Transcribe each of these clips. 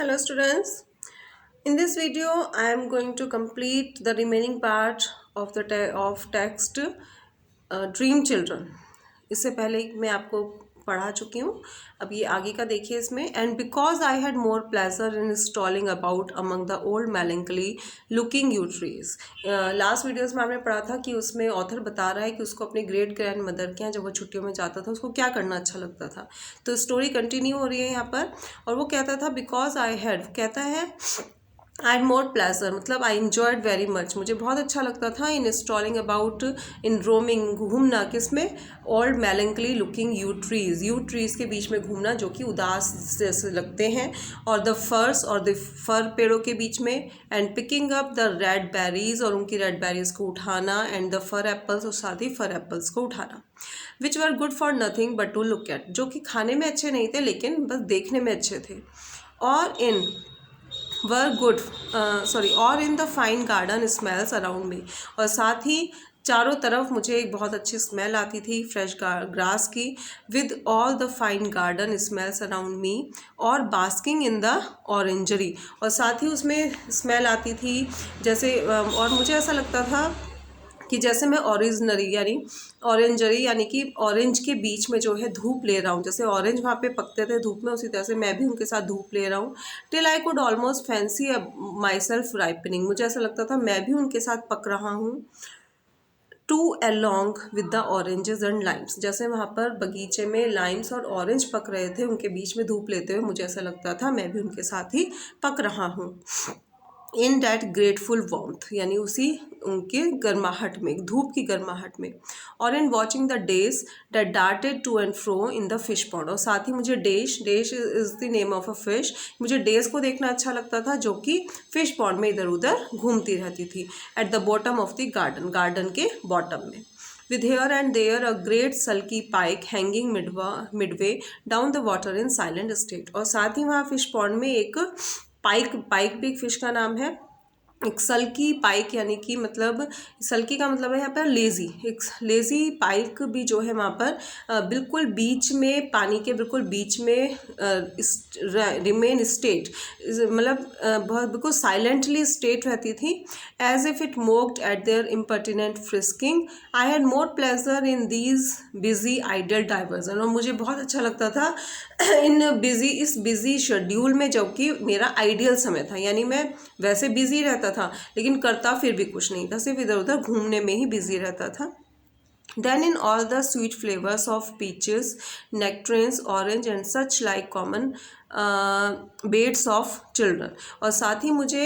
Hello students. In this video I am going to complete the remaining part of the of text Dream Children. इससे पहले मैं आपको पढ़ा चुकी हूँ. अब ये आगे का देखिए इसमें. And because I had more pleasure in strolling about among the old melancholy looking yew trees. Last videos में हमने पढ़ा था कि उसमें ऑथर बता रहा है कि उसको अपने ग्रेट ग्रैंड मदर के यहाँ जब वो छुट्टियों में जाता था उसको क्या करना अच्छा लगता था. तो स्टोरी कंटिन्यू हो रही है यहाँ पर. और वो कहता था बिकॉज आई हैड, कहता है आई हैड मोर प्लेजर, मतलब आई इन्जॉयड वेरी मच, मुझे बहुत अच्छा लगता था इन स्ट्रॉलिंग अबाउट, इन रोमिंग, घूमना किसमें, old melancholy looking you trees के बीच में घूमना जो कि उदास जैसे लगते हैं, और द फर्स और द फर पेड़ों के बीच में, and picking up the red berries और उनकी रेड बेरीज को उठाना, एंड द फर एप्पल्स और साथ ही फर एप्पल्स को उठाना, which were good for nothing but to look at, जो कि खाने में अच्छे नहीं थे लेकिन बस देखने में अच्छे थे, और इन वर गुड और in the fine garden smells around me, और साथ ही चारों तरफ मुझे एक बहुत अच्छी स्मेल आती थी फ्रेश ग्रास की, with all the fine garden smells around me, और बास्किंग इन द ऑरेंजरी, और साथ ही उसमें स्मेल आती थी जैसे, और मुझे ऐसा लगता था कि जैसे मैं ऑरेंजरी यानी कि ऑरेंज के बीच में जो है धूप ले रहा हूँ, जैसे ऑरेंज वहाँ पे पकते थे धूप में उसी तरह से मैं भी उनके साथ धूप ले रहा हूँ. Till I could almost fancy my self ripening, मुझे ऐसा लगता था मैं भी उनके साथ पक रहा हूँ. Too along with the oranges and limes, जैसे वहाँ पर बगीचे में लाइम्स और ऑरेंज पक रहे थे उनके बीच में धूप लेते हुए मुझे ऐसा लगता था मैं भी उनके साथ ही पक रहा हूँ. इन डैट ग्रेटफुल वॉर्मथ, यानी उसी उनके गर्माहट में, धूप की गर्माहट में, और in watching the dace that darted to and fro in the fish pond, और साथ ही मुझे dace is the name of a fish, मुझे डेज को देखना अच्छा लगता था जो कि फिश पॉन्ड में इधर उधर घूमती रहती थी, at the bottom of the garden के बॉटम में, with here and there a great sulky pike hanging midway down the water in silent state, और साथ ही वहाँ फिश पॉन्ड में एक पाइक भी एक फिश का नाम है, एक सल्की पाइक, यानी कि मतलब सल्की का मतलब है यहाँ पर लेज़ी, एक लेज़ी पाइक भी जो है वहाँ पर बिल्कुल बीच में, पानी के बिल्कुल बीच में रिमेन स्टेट, मतलब बहुत बिल्कुल साइलेंटली स्टेट रहती थी, as if it mocked at their impertinent frisking. I had more pleasure in these busy ideal diversions, और मुझे बहुत अच्छा लगता था इस बिजी शेड्यूल में, जबकि मेरा आइडियल समय था, यानी मैं वैसे बिजी रहता था लेकिन करता फिर भी कुछ नहीं था, सिर्फ इधर उधर घूमने में ही बिजी रहता था. Then in all the sweet flavors of peaches, nectarines, orange and such like common beds of children, और साथ ही मुझे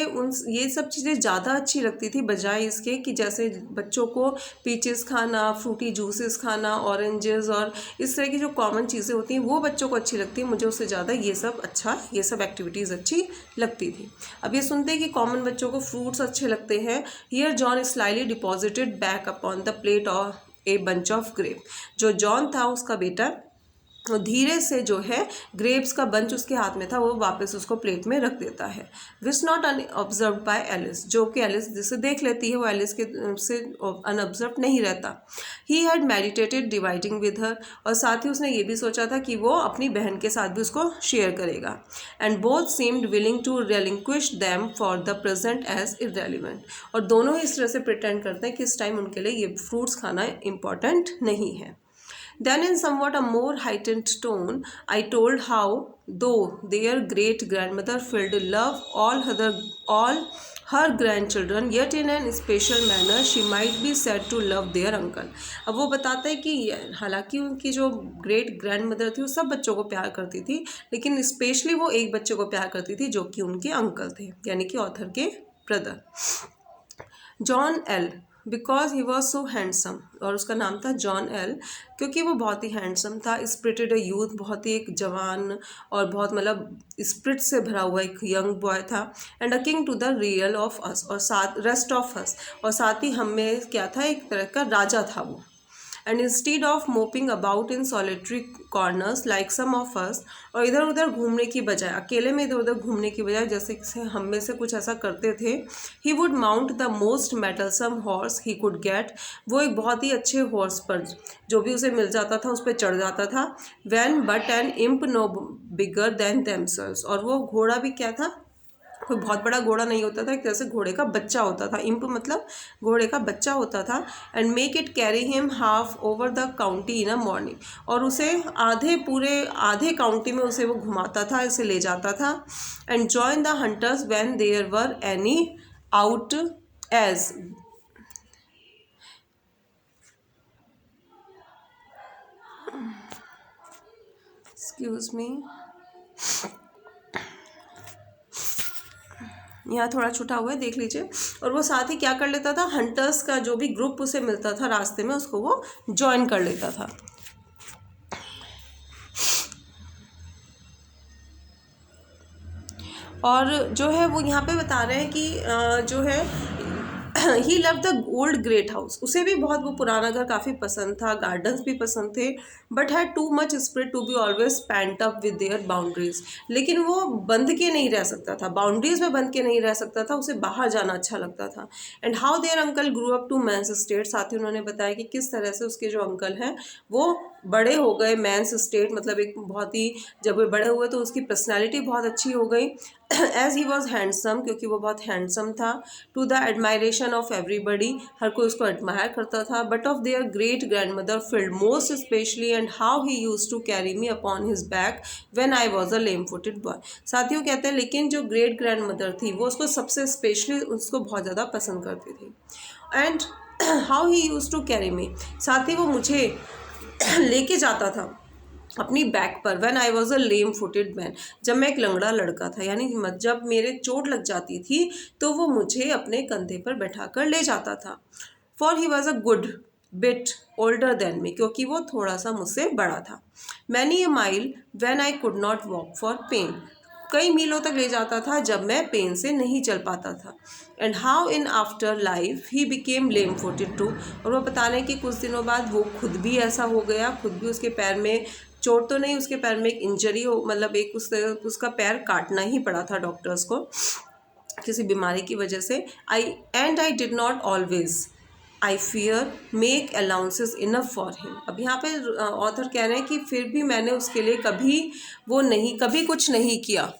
ये सब चीज़ें ज़्यादा अच्छी लगती थी बजाय इसके कि जैसे बच्चों को पीचेस खाना, फ्रूटी जूसेस खाना, ऑरेंजेस और इस तरह की जो कॉमन चीज़ें होती हैं वो बच्चों को अच्छी लगती है, मुझे उससे ज़्यादा ये सब एक्टिविटीज़ अच्छी लगती थी. अब ये सुनते हैं कि कॉमन बच्चों को फ्रूट्स अच्छे लगते हैं. Here John slightly deposited back upon the plate of a bunch of grape, जो जॉन था उसका बेटा धीरे से जो है ग्रेप्स का बंच उसके हाथ में था वो वापस उसको प्लेट में रख देता है. Which not unobserve by Alice, जो कि एलिस जिसे देख लेती है वो एलिस के से अनऑब्जर्व नहीं रहता. He had meditated dividing with her, और साथ ही उसने ये भी सोचा था कि वो अपनी बहन के साथ भी उसको शेयर करेगा. And both seemed willing to relinquish them for the present as irrelevant, और दोनों ही इस तरह से प्रिटेंड करते हैं कि इस टाइम उनके लिए ये फ्रूट्स खाना इम्पॉर्टेंट नहीं है. Then in somewhat a more heightened tone, I told how, though their great-grandmother filled love all her grandchildren, yet in a special manner she might be said to love their uncle. अब वो बताता है कि हालांकि उनकी जो great grand mother थी वो सब बच्चों को प्यार करती थी, लेकिन स्पेशली वो एक बच्चे को प्यार करती थी जो कि उनके अंकल थे, यानी कि ऑथर के brother. John L, because he was so handsome, और उसका नाम था जॉन एल क्योंकि वो बहुत ही हैंडसम था. स्प्रिटेड अ यूथ, बहुत ही एक जवान और बहुत मतलब स्प्रिट से भरा हुआ एक यंग बॉय था. And a king to the realm of us, और साथ रेस्ट ऑफ अस, और साथ ही हम में क्या था, एक तरह का राजा था वो. And instead of moping about in solitary corners like some of us, और इधर उधर घूमने की बजाय, अकेले में इधर उधर घूमने की बजाय जैसे हम में से कुछ ऐसा करते थे, he would mount the most mettlesome horse he could get, वो एक बहुत ही अच्छे हॉर्स पर जो भी उसे मिल जाता था उस पर चढ़ जाता था. When but an imp no bigger than themselves, और वो घोड़ा भी क्या था, कोई बहुत बड़ा घोड़ा नहीं होता था, एक तरह से घोड़े का बच्चा होता था, इम्प मतलब घोड़े का बच्चा होता था। And make it carry him half over the county in a morning, और उसे आधे काउंटी में उसे वो घुमाता था, इसे ले जाता था। And join the hunters when there were any out ages, excuse me, यहाँ थोड़ा छूटा हुआ है, देख लीजिए। और वो साथ ही क्या कर लेता था, हंटर्स का जो भी ग्रुप उसे मिलता था रास्ते में, उसको वो ज्वाइन कर लेता था। और जो है वो यहाँ पे बता रहे हैं कि जो है he love the old great house, उसे भी बहुत वो पुराना घर काफ़ी पसंद था, गार्डन्स भी पसंद थे, but had too much spirit to be always pent up with their boundaries, लेकिन वो बंध के नहीं रह सकता था, बाउंड्रीज में बंध के नहीं रह सकता था, उसे बाहर जाना अच्छा लगता था। And how their uncle grew up to man's state, साथ ही उन्होंने बताया कि किस तरह से उसके जो अंकल हैं वो बड़े हो गए, मैंस स्टेट मतलब एक बहुत ही, जब वो बड़े हुए तो उसकी पर्सनैलिटी बहुत अच्छी हो गई। एज ही वॉज हैंडसम, क्योंकि वो बहुत हैंडसम था। To the admiration of everybody, हर कोई उसको एडमायर करता था। But of their great grand mother Field most specially, and how he use to carry me upon his back when I was a lame footed boy. साथियों कहते हैं लेकिन जो ग्रेट ग्रैंड मदर थी वो उसको सबसे स्पेशली उसको बहुत ज़्यादा पसंद करती थी। And how he use to carry me, साथ ही वो मुझे लेके जाता था अपनी बैक पर। When I was a lame footed man, जब मैं एक लंगड़ा लड़का था, यानी जब मेरे चोट लग जाती थी तो वो मुझे अपने कंधे पर बैठा कर ले जाता था। For he was a good bit older than me, क्योंकि वो थोड़ा सा मुझसे बड़ा था। Many a mile when I could not walk for pain, कई मीलों तक ले जाता था जब मैं पेन से नहीं चल पाता था। And how in after life he became lame footed too, और वो बता रहे हैं कि कुछ दिनों बाद वो खुद भी ऐसा हो गया, खुद भी उसके पैर में चोट तो नहीं, उसके पैर में एक इंजरी हो, मतलब एक उसका पैर काटना ही पड़ा था डॉक्टर्स को किसी बीमारी की वजह से। I did not always I fear make allowances enough for him. अब यहाँ पे ऑथर कह रहे हैं कि फिर भी मैंने उसके लिए कभी कुछ नहीं किया,